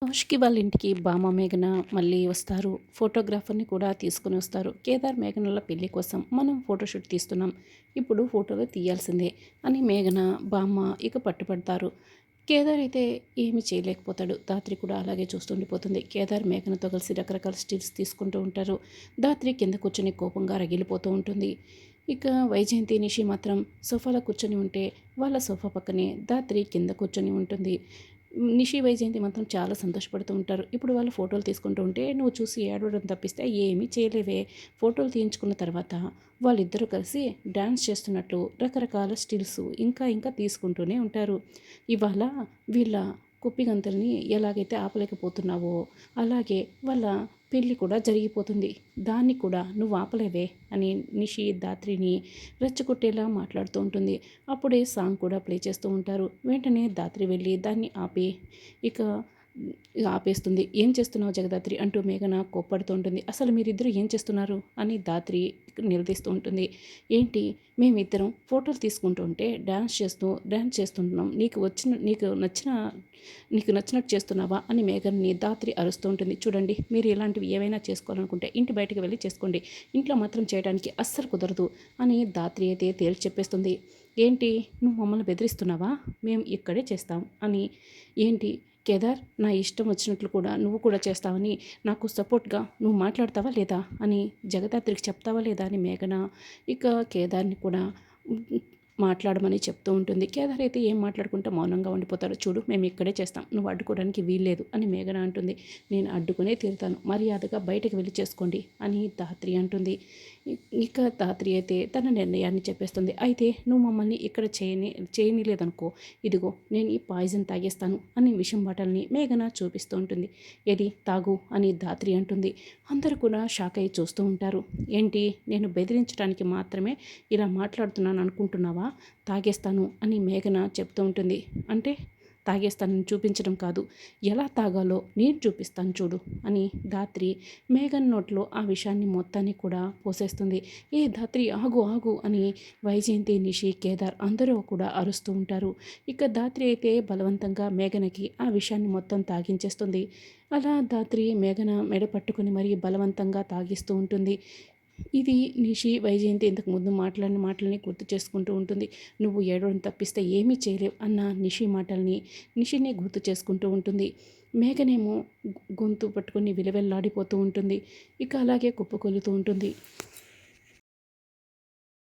కౌశికి వాళ్ళ ఇంటికి బామ్మ మేఘన మళ్ళీ వస్తారు. ఫోటోగ్రాఫర్‌ని కూడా తీసుకొని వస్తారు. కేదార్ మేఘనల పెళ్లి కోసం మనం ఫోటోషూట్ తీస్తున్నాం. ఇప్పుడు ఫోటోలు తీయాల్సిందే అని మేఘన, బామ్మ ఇక పట్టుపడతారు. కేదార్ అయితే ఏమీ చేయలేకపోతాడు. ధాత్రి కూడా అలాగే చూస్తుండిపోతుంది. కేదార్ మేఘనతో కలిసి రకరకాల స్టిల్స్ తీసుకుంటూ ఉంటారు. ధాత్రి కింద కూర్చొని కోపంగా రగిలిపోతూ ఉంటుంది. ఇక వైజయంతి, నిషి మాత్రం సోఫాలో కూర్చొని ఉంటే వాళ్ళ సోఫా పక్కనే ధాత్రి కింద కూర్చొని ఉంటుంది. నిషి, వైజయంతి మాత్రం చాలా సంతోషపడుతూ ఉంటారు. ఇప్పుడు వాళ్ళు ఫోటోలు తీసుకుంటూ ఉంటే నువ్వు చూసి ఏడవడం తప్పిస్తే ఏమీ చేయలేవే. ఫోటోలు తీయించుకున్న తర్వాత వాళ్ళిద్దరూ కలిసి డ్యాన్స్ చేస్తున్నట్లు రకరకాల స్టిల్స్ ఇంకా ఇంకా తీసుకుంటూనే ఉంటారు. ఇవాళ వీళ్ళ కుప్పిగంతుల్ని ఎలాగైతే ఆపలేకపోతున్నావో అలాగే వాళ్ళ పెళ్ళి కూడా జరిగిపోతుంది. దాన్ని కూడా నువ్వు ఆపలేవే అని నిషి ధాత్రిని రెచ్చగొట్టేలా మాట్లాడుతూ ఉంటుంది. అప్పుడే సాంగ్ కూడా ప్లే చేస్తూ ఉంటారు. వెంటనే ధాత్రి వెళ్ళి దాన్ని ఆపి ఇక ఆపేస్తుంది. ఏం చేస్తున్నావు జగదాత్రి అంటూ మేఘన కోప్పడుతూ ఉంటుంది. అసలు మీరిద్దరూ ఏం చేస్తున్నారు అని ధాత్రి నిలదీస్తూ ఉంటుంది. ఏంటి మేమిద్దరం ఫోటోలు తీసుకుంటూ ఉంటే డ్యాన్స్ చేస్తున్నాం, నీకు నచ్చినట్టు చేస్తున్నావా అని మేఘన్ని ధాత్రి అరుస్తూ ఉంటుంది. చూడండి, మీరు ఇలాంటివి ఏవైనా చేసుకోవాలనుకుంటే ఇంటి బయటకు వెళ్ళి చేసుకోండి, ఇంట్లో మాత్రం చేయడానికి అస్సలు కుదరదు అని ధాత్రి అయితే తేల్చి చెప్పేస్తుంది. ఏంటి, నువ్వు మమ్మల్ని బెదిరిస్తున్నావా? మేము ఇక్కడే చేస్తాం అని. ఏంటి కేదార్, నా ఇష్టం వచ్చినట్లు కూడా నువ్వు కూడా చేస్తావని నాకు సపోర్ట్గా నువ్వు మాట్లాడతావా లేదా అని జగదాత్రికి చెప్తావా లేదా అని మేఘన ఇక కేదార్ని కూడా మాట్లాడమని చెప్తూ ఉంటుంది. కేదార్ అయితే ఏం మాట్లాడుకుంటూ మౌనంగా ఉండిపోతాడు. చూడు, మేము ఇక్కడే చేస్తాం, నువ్వు అడ్డుకోవడానికి వీల్లేదు అని మేఘన అంటుంది. నేను అడ్డుకునే తీరుతాను, మర్యాదగా బయటకు వెళ్ళి చేసుకోండి అని ధాత్రి అంటుంది. ఇక ధాత్రి అయితే తన నిర్ణయాన్ని చెప్పేస్తుంది. అయితే నువ్వు మమ్మల్ని ఇక్కడ చేయనిలేదనుకో, ఇదిగో నేను ఈ పాయిజన్ తాగేస్తాను అని విషం బాటల్ని మేఘన చూపిస్తూ ఉంటుంది. ఏది తాగు అని ధాత్రి అంటుంది. అందరూ కూడా షాక్ అయ్యి చూస్తూ ఉంటారు. ఏంటి, నేను బెదిరించడానికి మాత్రమే ఇలా మాట్లాడుతున్నాను అనుకుంటున్నావా? తాగేస్తాను అని మేఘన చెప్తూ ఉంటుంది. అంటే తాగేస్తానని చూపించడం కాదు, ఎలా తాగాలో నేను చూపిస్తాను చూడు అని ధాత్రి మేఘన్ నోట్లో ఆ విషయాన్ని మొత్తాన్ని కూడా పోసేస్తుంది. ఏ ధాత్రి, ఆగు ఆగు అని వైజయంతి, నిషి, కేదార్ అందరూ కూడా అరుస్తూ ఉంటారు. ఇక ధాత్రి అయితే బలవంతంగా మేఘనకి ఆ విషయాన్ని మొత్తం తాగించేస్తుంది. అలా ధాత్రి మేఘన మెడ పట్టుకుని మరీ బలవంతంగా తాగిస్తూ ఉంటుంది. ఇది నిషి, వైజయంతి ఇంతకుముందు మాట్లాడిన మాటలని గుర్తు చేసుకుంటూ ఉంటుంది. నువ్వు ఏడవడం తప్పిస్తే ఏమీ చేయలేవు అన్న నిషిని గుర్తు చేసుకుంటూ ఉంటుంది. మేఘనేమో గొంతు పట్టుకొని విలవెల్లాడిపోతూ ఉంటుంది. ఇక అలాగే కుప్పకొలుతూ ఉంటుంది.